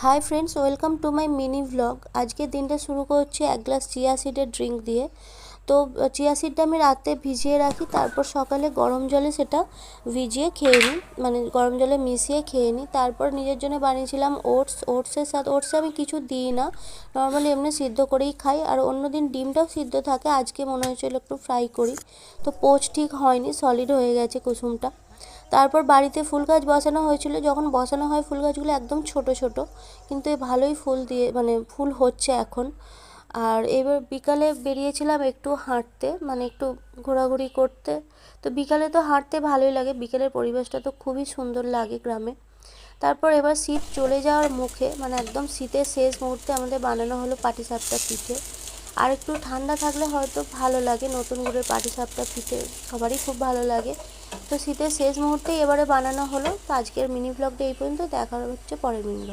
Hi friends, welcome to my mini vlog. আজকের দিনটা শুরু করছি এক গ্লাস চিয়া সিডের ড্রিঙ্ক দিয়ে। তো চিয়া সিডটা আমি রাতে ভিজিয়ে রাখি, তারপর সকালে গরম জলে সেটা ভিজিয়ে খেয়ে নিই, মানে গরম জলে মিশিয়ে খেয়ে নিই। তারপর নিজের জন্য বানিয়েছিলাম ওটসের সাথে। ওটসে আমি কিছু দিই না, নর্মালি এমনি সিদ্ধ করেই খাই। আর অন্যদিন ডিমটাও সিদ্ধ থাকে, আজকে মনে হয়েছিল একটু ফ্রাই করি, তো পোচ ঠিক হয়নি, সলিড হয়ে গেছে কুসুমটা। তারপর বাড়িতে ফুল গাছ বসানো হয়েছিল, যখন বসানো হয় ফুল গাছগুলো একদম ছোট ছোট, কিন্তু ভালোই ফুল দিয়ে মানে ফুল হচ্ছে এখন। আর এবার বিকালে বেরিয়েছিলাম একটু হাঁটতে, মানে একটু ঘোরাঘুরি করতে। তো বিকালে তো হাঁটতে ভালোই লাগে, বিকেলের পরিবেশটা তো খুবই সুন্দর লাগে গ্রামে। তারপর এবার শীত চলে যাওয়ার মুখে, মানে একদম শীতের শেষ মুহূর্তে আমাদের বানানো হলো পাটিসাপটা পিঠে। আর একটু ঠান্ডা থাকলে হয়তো ভালো লাগে, নতুন করে পাটিসাপটা পিঠে সবারই খুব ভালো লাগে। তো শীতের শেষ মুহূর্তেই এবারে বানানো হলো। তো আজকের মিনি ভ্লগটা এই পর্যন্ত, দেখা হচ্ছে পরের মিনি ভ্লগ।